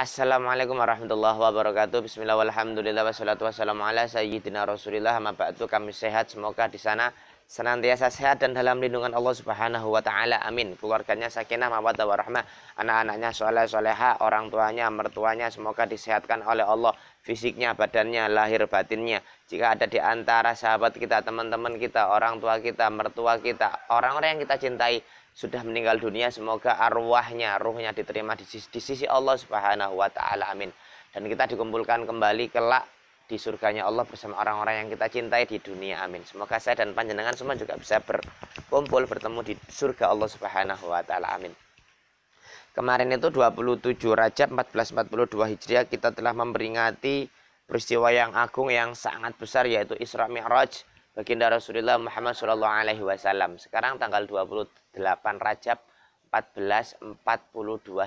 Assalamualaikum warahmatullahi wabarakatuh. Bismillah walhamdulillah wassalatu wassalamu ala sayyidina Rasulillah. Amma ba'du, kami sehat. Semoga di sana senantiasa sehat dan dalam lindungan Allah Subhanahu wa taala. Amin. Keluarganya sakinah mawaddah warahmah, anak-anaknya soleh soleha, orang tuanya, mertuanya semoga disehatkan oleh Allah, fisiknya, badannya, lahir batinnya. Jika ada di antara sahabat kita, teman-teman kita, orang tua kita, mertua kita, orang-orang yang kita cintai sudah meninggal dunia, semoga arwahnya, ruhnya diterima di sisi Allah Subhanahu wa taala. Amin. Dan kita dikumpulkan kembali kelak di surganya Allah bersama orang-orang yang kita cintai di dunia. Amin. Semoga saya dan panjenengan semua juga bisa berkumpul bertemu di surga Allah Subhanahu wa taala. Amin. Kemarin itu 27 Rajab 1442 Hijriah kita telah memperingati peristiwa yang agung yang sangat besar, yaitu Isra Mi'raj baginda Rasulullah Muhammad Shallallahu Alaihi Wasallam. Sekarang tanggal 28 Rajab 1442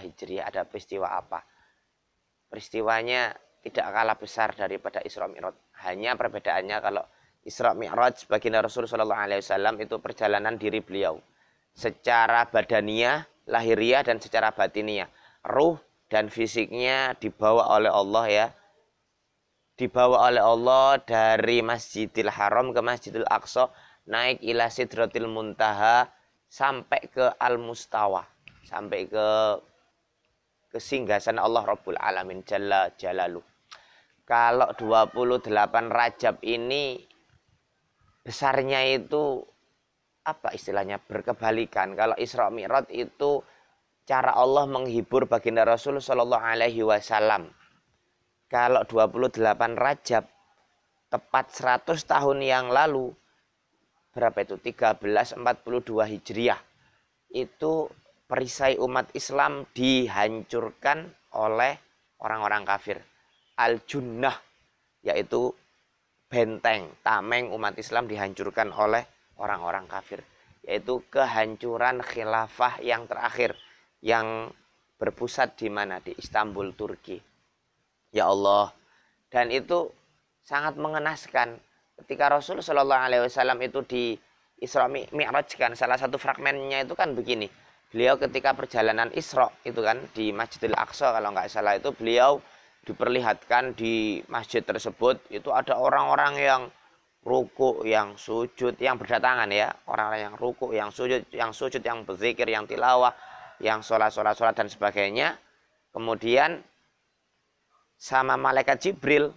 Hijriah. Ada peristiwa apa? Peristiwanya tidak kalah besar daripada Isra Mi'raj. Hanya perbedaannya kalau Isra Mi'raj baginda Rasul Shallallahu Alaihi Wasallam itu perjalanan diri beliau secara badaniah, lahiriah, dan secara batiniah. Ruh dan fisiknya dibawa oleh Allah ya. Dibawa oleh Allah dari Masjidil Haram ke Masjidil Aqsa, naik ila Sidratil Muntaha sampai ke Al-Mustawa, sampai ke singgasana Allah Rabbul Alamin Jalla Jalaluh. Kalau 28 Rajab ini besarnya itu apa istilahnya, berkebalikan. Kalau Isra Mi'raj itu cara Allah menghibur baginda Rasul Shallallahu Alaihi Wasallam. Kalau 28 Rajab tepat 100 tahun yang lalu, berapa itu? 1342 Hijriah. Itu perisai umat Islam dihancurkan oleh orang-orang kafir. Al-Junnah, yaitu benteng, tameng umat Islam dihancurkan oleh orang-orang kafir. Yaitu kehancuran khilafah yang terakhir, yang berpusat di mana? Di Istanbul, Turki. Ya Allah, dan itu sangat mengenaskan ketika Rasul Shallallahu Alaihi Wasallam itu di Isra Mi'rajkan. Salah satu fragmennya itu kan begini, beliau ketika perjalanan Isra itu kan di Masjidil Aqsa kalau nggak salah, itu beliau diperlihatkan di masjid tersebut itu ada orang-orang yang ruku, yang sujud, yang berdatangan ya, orang-orang yang ruku, yang sujud, yang berzikir, yang tilawah, yang sholat dan sebagainya. Kemudian sama malaikat Jibril,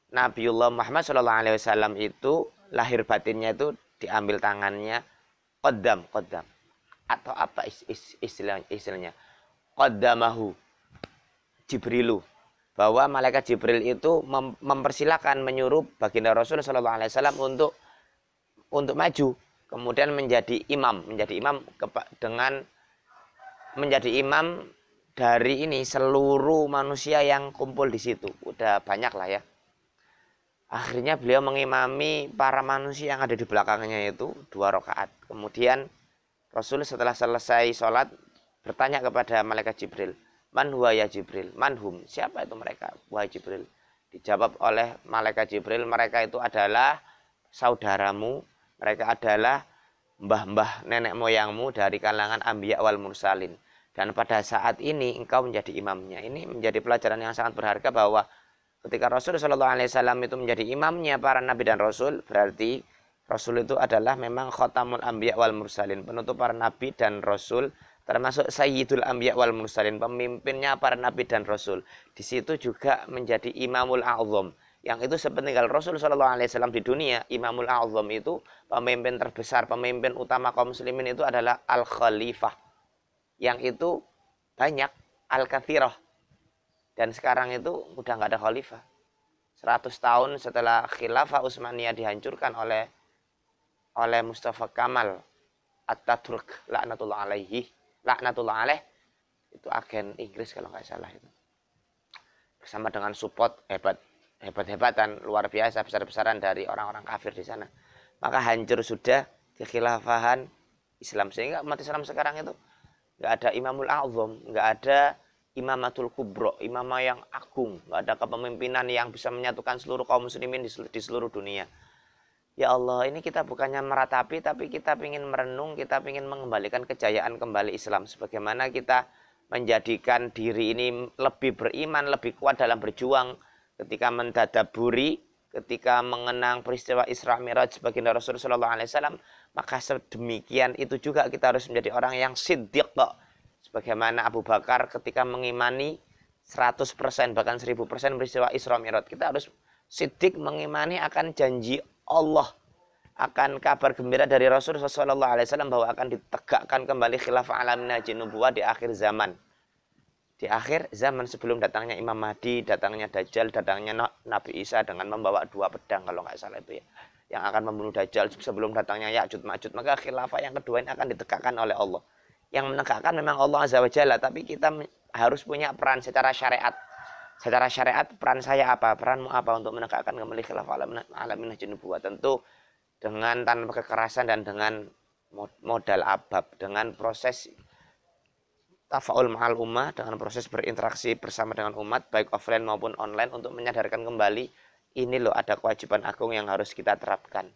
Nabiullah Muhammad SAW itu lahir batinnya itu diambil tangannya, qaddam atau apa istilahnya qaddamahu Jibrilu, bahwa malaikat Jibril itu mempersilahkan, menyuruh baginda Rasul SAW untuk maju, kemudian menjadi imam dari ini seluruh manusia yang kumpul di situ. Udah banyak lah ya. Akhirnya beliau mengimami para manusia yang ada di belakangnya itu 2 rakaat. Kemudian Rasul setelah selesai sholat bertanya kepada malaikat Jibril, man huwa ya Jibril, manhum, siapa itu mereka wahai Jibril? Dijawab oleh malaikat Jibril, mereka itu adalah saudaramu, mereka adalah mbah-mbah nenek moyangmu dari kalangan anbiya wal mursalin. Dan pada saat ini engkau menjadi imamnya. Ini menjadi pelajaran yang sangat berharga, bahwa ketika Rasul Shallallahu Alaihi Wasallam itu menjadi imamnya para nabi dan rasul, berarti Rasul itu adalah memang khotamul anbiya wal mursalin, penutup para nabi dan rasul, termasuk sayyidul anbiya wal mursalin, pemimpinnya para nabi dan rasul. Di situ juga menjadi imamul a'zam, yang itu sepeninggal Rasul Shallallahu Alaihi Wasallam di dunia, imamul a'zam itu pemimpin terbesar, pemimpin utama kaum muslimin itu adalah al-khalifah, yang itu banyak, al-kathirah. Dan sekarang itu udah nggak ada khalifah. 100 tahun setelah khilafah Utsmaniyah dihancurkan oleh Mustafa Kamal Atatürk laknatullah alaih, itu agen Inggris kalau nggak salah itu, bersama dengan support hebat-hebatan luar biasa, besar-besaran dari orang-orang kafir di sana. Maka hancur sudah kekhilafahan Islam, sehingga umat Islam sekarang itu nggak ada imamul a'zam, nggak ada imamatul kubro, imamah yang agung, nggak ada kepemimpinan yang bisa menyatukan seluruh kaum muslimin di seluruh dunia. Ya Allah, ini kita bukannya meratapi, tapi kita ingin merenung, kita ingin mengembalikan kejayaan kembali Islam, sebagaimana kita menjadikan diri ini lebih beriman, lebih kuat dalam berjuang ketika mentadaburi, ketika mengenang peristiwa Isra Mi'raj baginda Rasulullah SAW, maka sedemikian itu juga kita harus menjadi orang yang siddiq. Sebagaimana Abu Bakar ketika mengimani 100% bahkan 1000% peristiwa Isra Mi'raj, kita harus siddiq mengimani akan janji Allah, akan kabar gembira dari Rasulullah SAW bahwa akan ditegakkan kembali khilafah alamina nubuwah di akhir zaman. Di akhir zaman sebelum datangnya Imam Mahdi, datangnya Dajjal, datangnya Nabi Isa dengan membawa 2 pedang kalau nggak salah itu ya, yang akan membunuh Dajjal sebelum datangnya Ya'juj Ma'juj, maka khilafah yang kedua ini akan ditegakkan oleh Allah. Yang menegakkan memang Allah Azza wa Jalla, tapi kita harus punya peran secara syariat. Secara syariat peran saya apa? Peranmu apa untuk menegakkan kembali khilafah alamina nubuwah? Tentu dengan tanpa kekerasan dan dengan modal abab, dengan proses tafaul ma'al ummah, dengan proses berinteraksi bersama dengan umat baik offline maupun online untuk menyadarkan kembali ini loh ada kewajiban agung yang harus kita terapkan.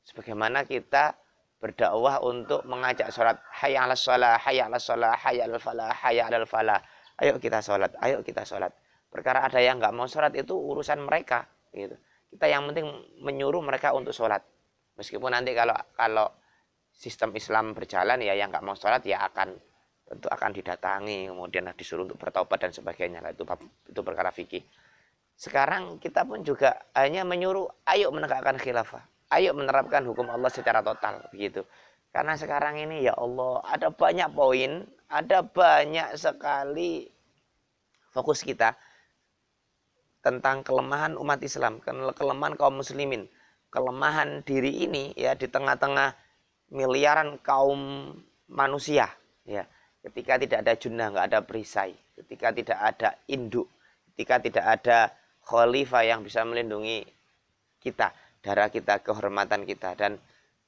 Sebagaimana kita berdakwah untuk mengajak sholat, hayya 'alas shalah, hayya 'alas shalah, hayya 'alal falah, hayya 'alal falah. Ayo kita sholat, ayo kita sholat. Perkara ada yang nggak mau sholat itu urusan mereka gitu. Kita yang penting menyuruh mereka untuk sholat. Meskipun nanti kalau sistem Islam berjalan ya yang nggak mau sholat ya tentu akan didatangi, kemudian disuruh untuk bertaubat dan sebagainya. Itu perkara fikih. Sekarang kita pun juga hanya menyuruh ayo menegakkan khilafah, ayo menerapkan hukum Allah secara total begitu. Karena sekarang ini ya Allah ada banyak poin, ada banyak sekali fokus kita tentang kelemahan umat Islam, kelemahan kaum muslimin, kelemahan diri ini ya di tengah-tengah miliaran kaum manusia ya. Ketika tidak ada junnah, nggak ada perisai, ketika tidak ada induk, ketika tidak ada khalifah yang bisa melindungi kita, darah kita, kehormatan kita, dan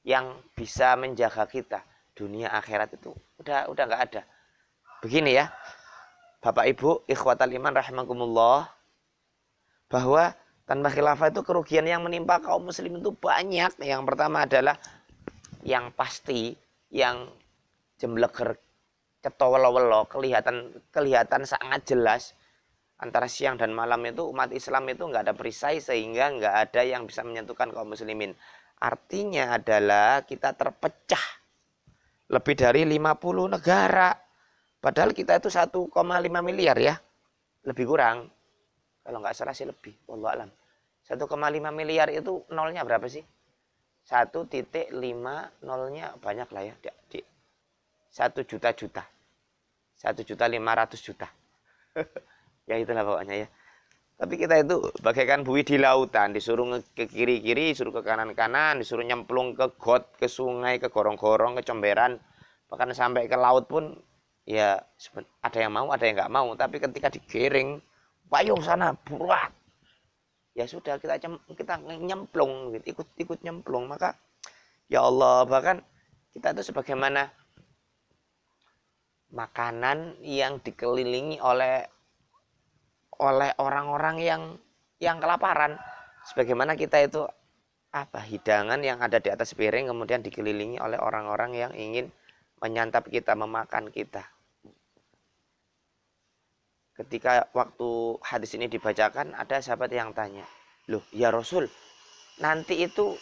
yang bisa menjaga kita dunia akhirat itu udah nggak ada. Begini ya, Bapak Ibu, ikhwatal iman rahimakumullah, bahwa tanpa khilafah itu kerugian yang menimpa kaum muslim itu banyak. Yang pertama adalah yang pasti, yang jembleger cetowelo-welo, kelihatan sangat jelas antara siang dan malam itu umat Islam itu nggak ada perisai sehingga nggak ada yang bisa menyentuhkan kaum muslimin. Artinya adalah kita terpecah lebih dari 50 negara. Padahal kita itu 1,5 miliar ya. Lebih kurang. Kalau nggak salah sih lebih. Wallahu alam. 1,5 miliar itu nolnya berapa sih? 1,5 nolnya banyak lah ya. 1 juta. 1.500.000.000. Ya itulah pokoknya ya. Tapi kita itu bagaikan buih di lautan, disuruh ke kiri-kiri, disuruh ke kanan-kanan, disuruh nyemplung ke got, ke sungai, ke gorong-gorong, ke comberan, bahkan sampai ke laut pun ya ada yang mau, ada yang nggak mau. Tapi ketika digiring, payung sana buruan, ya sudah kita nyemplung, ikut nyemplung. Maka ya Allah, bahkan kita itu sebagaimana makanan yang dikelilingi oleh orang-orang yang kelaparan. Sebagaimana kita itu hidangan yang ada di atas piring kemudian dikelilingi oleh orang-orang yang ingin menyantap kita, memakan kita. Ketika waktu hadis ini dibacakan, ada sahabat yang tanya, "Loh, ya Rasul, nanti itu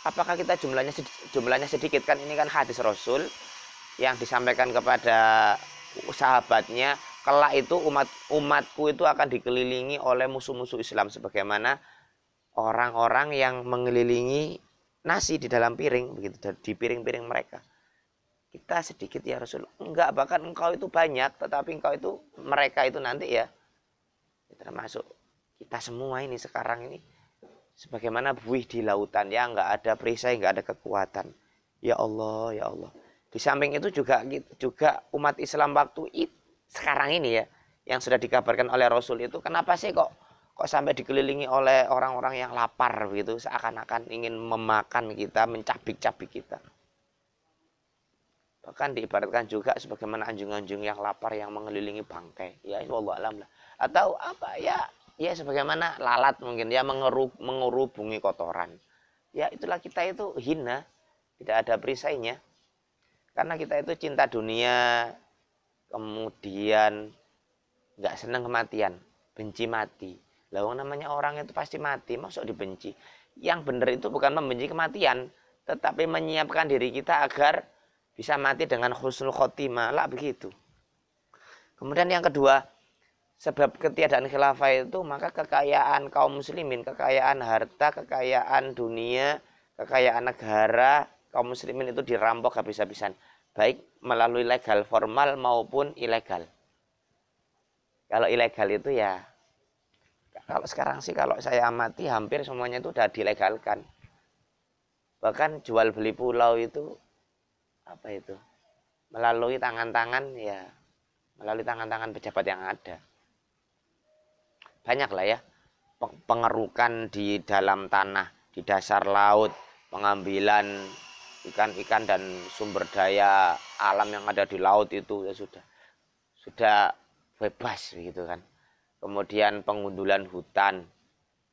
apakah kita jumlahnya sedikit? Kan ini kan hadis Rasul yang disampaikan kepada sahabatnya, kelak itu umatku itu akan dikelilingi oleh musuh-musuh Islam sebagaimana orang-orang yang mengelilingi nasi di dalam piring begitu, di piring-piring mereka. Kita sedikit ya Rasul. Enggak, bahkan engkau itu banyak, tetapi engkau itu mereka itu nanti ya termasuk kita semua ini sekarang ini sebagaimana buih di lautan ya, enggak ada perisai, enggak ada kekuatan. Ya Allah, ya Allah. Di samping itu juga umat Islam waktu sekarang ini ya, yang sudah dikabarkan oleh Rasul itu, kenapa sih kok sampai dikelilingi oleh orang-orang yang lapar begitu, seakan-akan ingin memakan kita, mencabik-cabik kita. Bahkan diibaratkan juga sebagaimana anjing-anjing yang lapar yang mengelilingi bangkai. Ya, wallahu alam lah. Atau apa ya sebagaimana lalat mungkin ya mengerubungi kotoran. Ya itulah kita itu hina, tidak ada perisainya. Karena kita itu cinta dunia, kemudian nggak senang kematian, benci mati. Lah namanya orang itu pasti mati, masuk dibenci. Yang benar itu bukan membenci kematian, tetapi menyiapkan diri kita agar bisa mati dengan husnul khotimah, lah begitu. Kemudian yang kedua, sebab ketiadaan khilafah itu maka kekayaan kaum muslimin, kekayaan harta, kekayaan dunia, kekayaan negara kaum muslimin itu dirampok habis-habisan, baik melalui legal formal maupun ilegal. Kalau ilegal itu ya, kalau sekarang sih kalau saya amati hampir semuanya itu udah dilegalkan. Bahkan jual beli pulau itu apa itu? Melalui tangan-tangan ya, melalui tangan-tangan pejabat yang ada. Banyak lah ya, pengerukan di dalam tanah, di dasar laut, pengambilan ikan-ikan dan sumber daya alam yang ada di laut itu ya sudah bebas gitu kan. Kemudian pengundulan hutan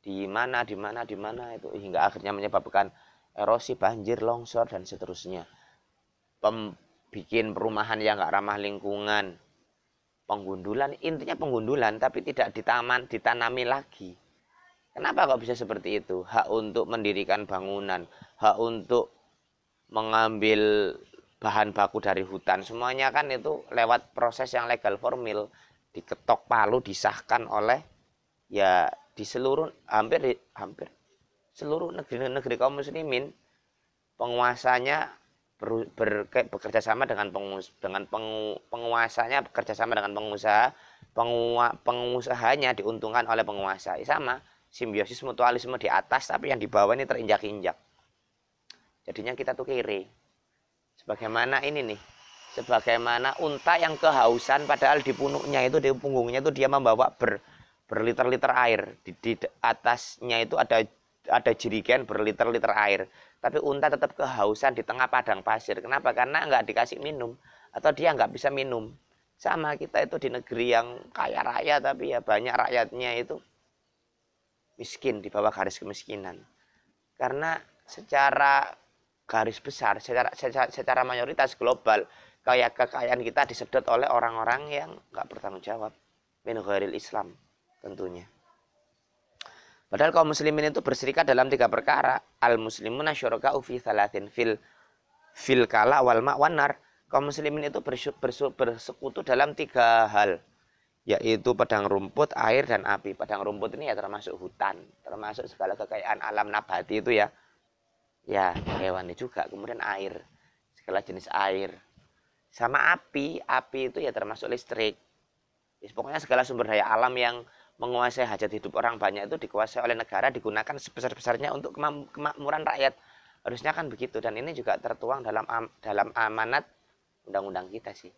di mana itu hingga akhirnya menyebabkan erosi, banjir, longsor dan seterusnya. Bikin perumahan yang nggak ramah lingkungan, penggundulan, intinya penggundulan tapi tidak ditanami lagi. Kenapa kok bisa seperti itu? Hak untuk mendirikan bangunan, hak untuk mengambil bahan baku dari hutan, semuanya kan itu lewat proses yang legal formal, diketok palu, disahkan oleh ya di seluruh hampir seluruh negeri kaum muslimin. Penguasanya bekerja sama dengan penguasanya bekerja sama dengan pengusaha, pengusahanya diuntungkan oleh penguasa. Sama, simbiosis mutualisme di atas, tapi yang di bawah ini terinjak-injak. Jadinya kita tuh kiri. Sebagaimana ini nih, sebagaimana unta yang kehausan padahal di punuknya itu, di punggungnya itu dia membawa berliter-liter air. Di atasnya itu ada jerigen berliter-liter air. Tapi unta tetap kehausan di tengah padang pasir. Kenapa? Karena nggak dikasih minum. Atau dia nggak bisa minum. Sama kita itu di negeri yang kaya raya, tapi ya banyak rakyatnya itu miskin, di bawah garis kemiskinan. Karena secara garis besar, secara mayoritas global, kekayaan kita disedot oleh orang-orang yang nggak bertanggung jawab. Min ghairil Islam tentunya. Padahal kaum muslimin itu berserikat dalam 3 perkara. Al-muslimuna syuraka'u fi thalathin fil kala wal ma' wan nar. Kaum muslimin itu bersekutu dalam 3 hal, yaitu padang rumput, air, dan api. Padang rumput ini ya termasuk hutan, termasuk segala kekayaan alam nabati itu ya. Ya, hewani juga. Kemudian air, segala jenis air. Sama api itu ya termasuk listrik. Ya, pokoknya segala sumber daya alam yang menguasai hajat hidup orang banyak itu dikuasai oleh negara, digunakan sebesar-besarnya untuk kemakmuran rakyat. Harusnya kan begitu, dan ini juga tertuang dalam amanat undang-undang kita sih.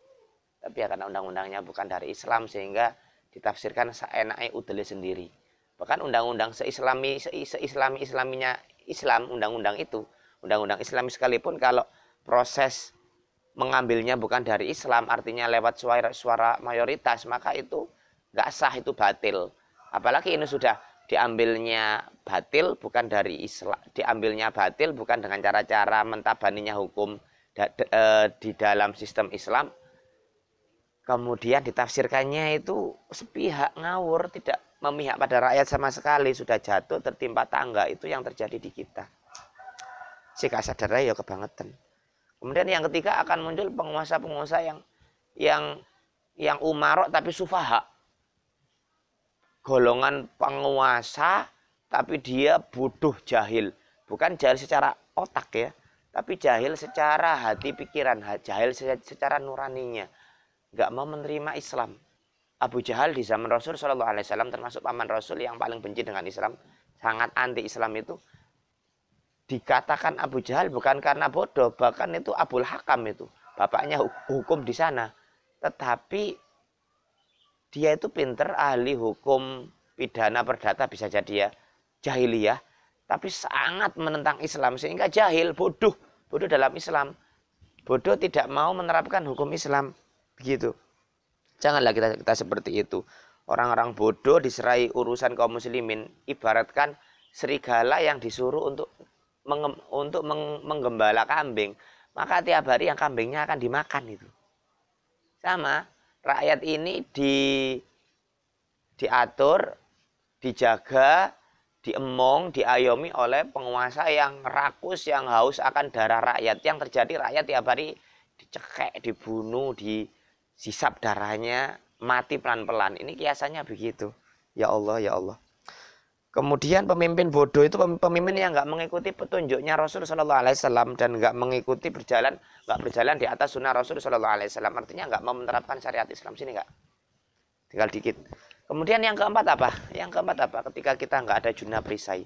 Tapi ya karena undang-undangnya bukan dari Islam sehingga ditafsirkan seenaknya udele sendiri. Bahkan undang-undang seislaminya Islam, undang-undang itu, undang-undang Islam sekalipun kalau proses mengambilnya bukan dari Islam, artinya lewat suara mayoritas, maka itu nggak sah, itu batil. Apalagi ini sudah diambilnya batil bukan dari Islam, diambilnya batil bukan dengan cara-cara mentabaninya hukum di dalam sistem Islam, kemudian ditafsirkannya itu sepihak, ngawur, tidak memihak pada rakyat sama sekali, sudah jatuh tertimpa tangga. Itu yang terjadi di kita. Si sadar ya kebangetan. Kemudian yang ketiga akan muncul penguasa-penguasa yang umarok tapi sufaha. Golongan penguasa tapi dia bodoh, jahil. Bukan jahil secara otak ya, tapi jahil secara hati pikiran, jahil secara nuraninya. Nggak mau menerima Islam. Abu Jahal di zaman Rasul SAW termasuk paman Rasul yang paling benci dengan Islam, sangat anti Islam itu. Dikatakan Abu Jahal bukan karena bodoh, bahkan itu Abul Hakam itu, bapaknya hukum di sana. Tetapi dia itu pinter, ahli hukum pidana perdata bisa jadi ya, jahiliyah, tapi sangat menentang Islam sehingga jahil, bodoh dalam Islam. Bodoh tidak mau menerapkan hukum Islam, begitu. Janganlah kita seperti itu. Orang-orang bodoh diserai urusan kaum muslimin, ibaratkan serigala yang disuruh untuk menggembala kambing, maka tiap hari yang kambingnya akan dimakan itu. Sama, rakyat ini diatur, dijaga, diemong, diayomi oleh penguasa yang rakus, yang haus akan darah rakyat. Yang terjadi rakyat tiap hari dicekek, dibunuh, disisap darahnya, mati pelan-pelan. Ini kiasannya begitu. Ya Allah, ya Allah. Kemudian pemimpin bodoh itu pemimpin yang nggak mengikuti petunjuknya Rasul Shallallahu Alaihi Wasallam dan nggak mengikuti nggak berjalan di atas sunnah Rasul Shallallahu Alaihi Wasallam. Artinya nggak mau menerapkan syariat Islam. Sini nggak? Tinggal dikit. Kemudian yang keempat apa? Yang keempat apa? Ketika kita nggak ada junah perisai.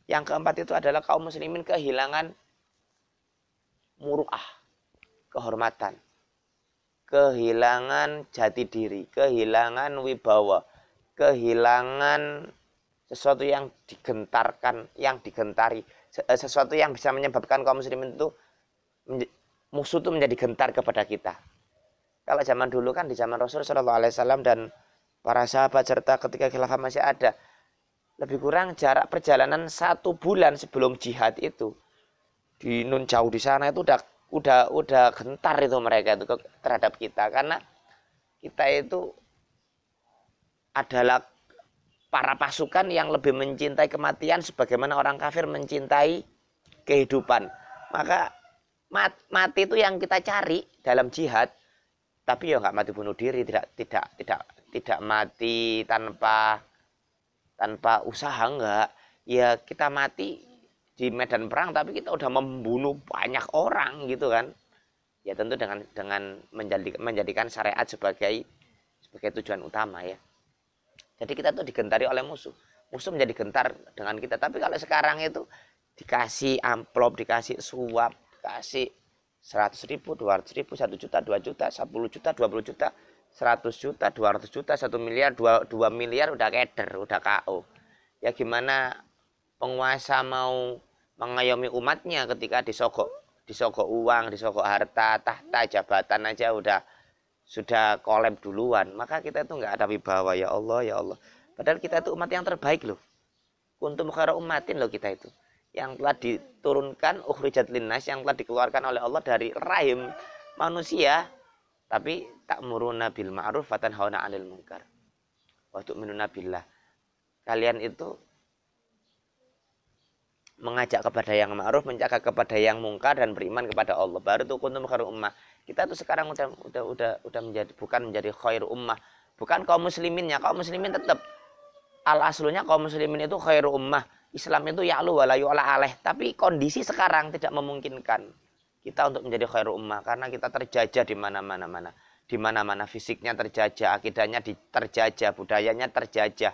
Yang keempat itu adalah kaum muslimin kehilangan muru'ah, kehormatan, kehilangan jati diri, kehilangan wibawa, kehilangan sesuatu yang digentarkan, yang digentari, sesuatu yang bisa menyebabkan kaum muslimin itu musuh itu menjadi gentar kepada kita. Kalau zaman dulu kan di zaman Rasul Shallallahu Alaihi Wasallam dan para sahabat serta ketika khilafah masih ada, lebih kurang jarak perjalanan 1 bulan sebelum jihad itu di nun jauh di sana itu udah gentar itu mereka itu terhadap kita, karena kita itu adalah para pasukan yang lebih mencintai kematian sebagaimana orang kafir mencintai kehidupan. Maka mati itu yang kita cari dalam jihad, tapi ya nggak mati bunuh diri, tidak mati tanpa usaha, enggak. Ya kita mati di medan perang tapi kita udah membunuh banyak orang gitu kan. Ya tentu dengan menjadikan syariat sebagai tujuan utama ya. Jadi kita tuh digentari oleh musuh. Musuh menjadi gentar dengan kita. Tapi kalau sekarang itu dikasih amplop, dikasih suap, dikasih 100.000, 200.000, 1 juta, 2 juta, 10 juta, 20 juta, 100 juta, 200 juta, 1 miliar, 2 miliar udah keder, udah KO. Ya gimana penguasa mau mengayomi umatnya ketika disogok uang, disogok harta, tahta, jabatan aja sudah kolab duluan. Maka kita itu nggak ada wibawa. Ya Allah, ya Allah. Padahal kita itu umat yang terbaik loh. Kuntum khairu ummatin loh kita itu. Yang telah diturunkan ukhrijat linnas, yang telah dikeluarkan oleh Allah dari rahim manusia. Tapi ta'muruna bil ma'ruf wa tanhauna 'anil munkar. Wa tu'minuna billah. Kalian itu mengajak kepada yang ma'ruf, mencegah kepada yang mungkar dan beriman kepada Allah. Baru tuh kuntum khairu ummah. Kita tuh sekarang udah menjadi bukan menjadi khairu ummah, bukan kaum musliminnya. Kaum muslimin tetap aslunya kaum muslimin itu khairu ummah. Islam itu ya'lu wa la yu'la alaih. Tapi kondisi sekarang tidak memungkinkan kita untuk menjadi khairu ummah karena kita terjajah di mana-mana. Di mana-mana fisiknya terjajah, akidahnya terjajah, budayanya terjajah.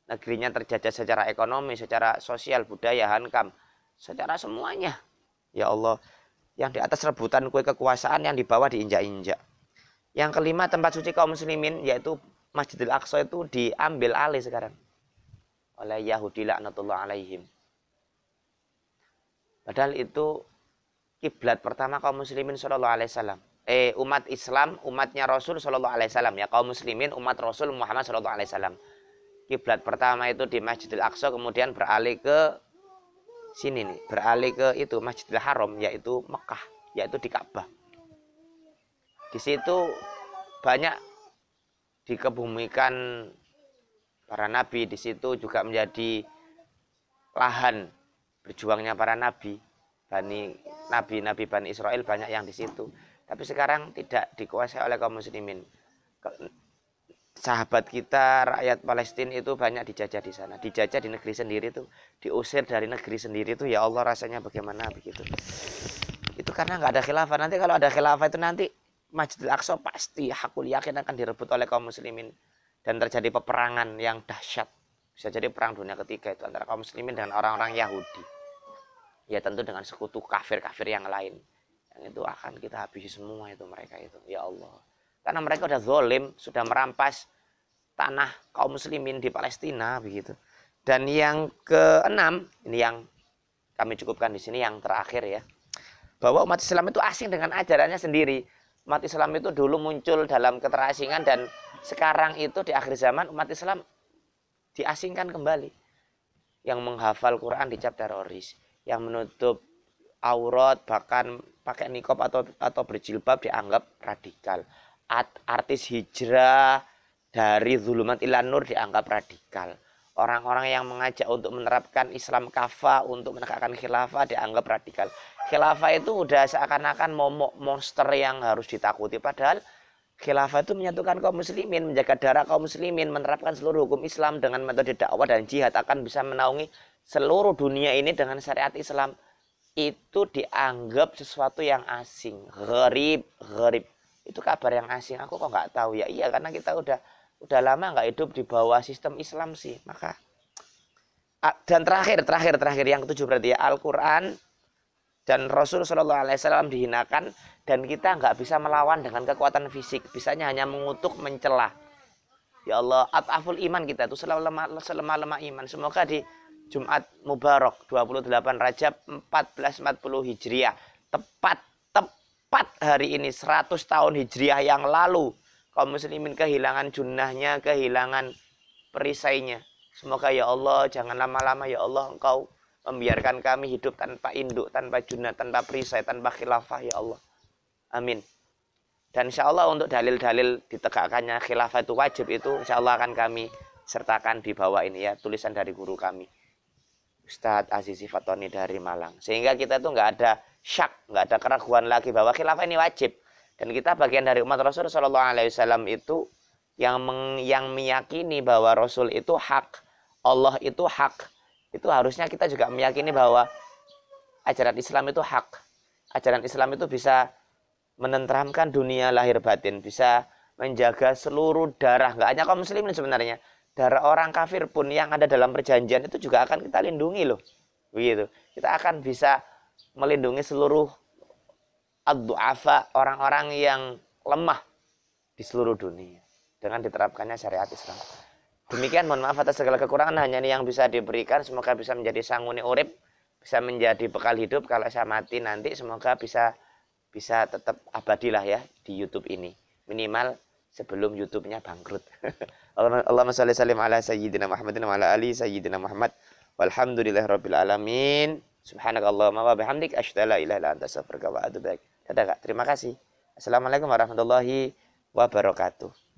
Negerinya terjajah secara ekonomi, secara sosial, budaya, hankam, secara semuanya. Ya Allah, yang di atas rebutan kue kekuasaan, yang di bawah diinjak-injak. Yang kelima, tempat suci kaum muslimin yaitu Masjidil Aqsa itu diambil alih sekarang oleh Yahudi laknatullah alaihim. Padahal itu kiblat pertama kaum muslimin sallallahu alaihi wasallam. Umat Islam, umatnya Rasul sallallahu alaihi wasallam ya, kaum muslimin umat Rasul Muhammad sallallahu alaihi wasallam. Kiblat pertama itu di Masjidil Aqsa, kemudian beralih ke sini nih, beralih ke itu Masjidil Haram, yaitu Mekah, yaitu di Ka'bah. Di situ banyak dikebumikan para nabi, di situ juga menjadi lahan berjuangnya para nabi. Nabi Bani Israel banyak yang di situ. Tapi sekarang tidak dikuasai oleh kaum muslimin. Sahabat kita rakyat Palestina itu banyak dijajah di sana, dijajah di negeri sendiri tuh, diusir dari negeri sendiri tuh. Ya Allah, rasanya bagaimana begitu. Itu karena nggak ada khilafah. Nanti kalau ada khilafah itu nanti Masjidil Aqsa pasti hakul yakin akan direbut oleh kaum muslimin dan terjadi peperangan yang dahsyat. Bisa jadi perang dunia ketiga itu antara kaum muslimin dengan orang-orang Yahudi. Ya tentu dengan sekutu kafir-kafir yang lain. Yang itu akan kita habisi semua itu mereka itu. Ya Allah. Karena mereka sudah zalim, sudah merampas tanah kaum muslimin di Palestina begitu. Dan yang keenam, ini yang kami cukupkan di sini yang terakhir ya. Bahwa umat Islam itu asing dengan ajarannya sendiri. Umat Islam itu dulu muncul dalam keterasingan dan sekarang itu di akhir zaman umat Islam diasingkan kembali. Yang menghafal Quran dicap teroris, yang menutup aurat bahkan pakai niqab atau berjilbab dianggap radikal. artis hijrah dari zulumat ilan nur dianggap radikal. Orang-orang yang mengajak untuk menerapkan Islam kafah, untuk menegakkan khilafah dianggap radikal. Khilafah itu udah seakan-akan momok monster yang harus ditakuti. Padahal khilafah itu menyatukan kaum muslimin, menjaga darah kaum muslimin, menerapkan seluruh hukum Islam dengan metode dakwah dan jihad akan bisa menaungi seluruh dunia ini dengan syariat Islam. Itu dianggap sesuatu yang asing, gharib. Itu kabar yang asing. Aku kok nggak tahu ya? Iya, karena kita udah lama nggak hidup di bawah sistem Islam sih. Maka dan terakhir yang ketujuh berarti ya, Al-Quran dan Rasul Shallallahu Alaihi Wasallam dihinakan dan kita nggak bisa melawan dengan kekuatan fisik. Bisanya hanya mengutuk, mencela. Ya Allah, ataful iman kita itu selemah-lemah iman. Semoga di Jumat Mubarak 28 Rajab 1440 Hijriah tepat hari ini 100 tahun Hijriah yang lalu kaum muslimin kehilangan junnahnya, kehilangan perisainya. Semoga ya Allah jangan lama-lama ya Allah Engkau membiarkan kami hidup tanpa induk, tanpa junnah, tanpa perisai, tanpa khilafah ya Allah. Amin. Dan insya Allah untuk dalil-dalil ditegakkannya khilafah itu wajib itu insya Allah akan kami sertakan di bawah ini ya, tulisan dari guru kami Ustadz Azizi Fatoni dari Malang. Sehingga kita tuh nggak ada syak, nggak ada keraguan lagi bahwa khilafah ini wajib. Dan kita bagian dari umat Rasul Shallallahu Alaihi Wasallam itu yang meyakini bahwa Rasul itu hak, Allah itu hak. Itu harusnya kita juga meyakini bahwa ajaran Islam itu hak. Ajaran Islam itu bisa menenteramkan dunia lahir batin, bisa menjaga seluruh darah, nggak hanya kaum muslimin sebenarnya, darah orang kafir pun yang ada dalam perjanjian itu juga akan kita lindungi loh, begitu. Kita akan bisa melindungi seluruh ad-du'afa, orang-orang yang lemah di seluruh dunia dengan diterapkannya syariat Islam. Demikian, mohon maaf atas segala kekurangan, hanya ini yang bisa diberikan. Semoga bisa menjadi sanguni urip, bisa menjadi bekal hidup kalau saya mati nanti. Semoga bisa tetap abadilah ya di YouTube ini, minimal sebelum YouTube-nya bangkrut. Allahumma shalli sallim ala sayyidina Muhammadin wa ala ali sayyidina Muhammad walhamdulillahirabbil alamin. Subhanakallahumma wa bihamdik asyhadu an la ilaha illa anta astaghfiruka wa atubu ilaik. Dadah Kak, terima kasih. Assalamualaikum warahmatullahi wabarakatuh.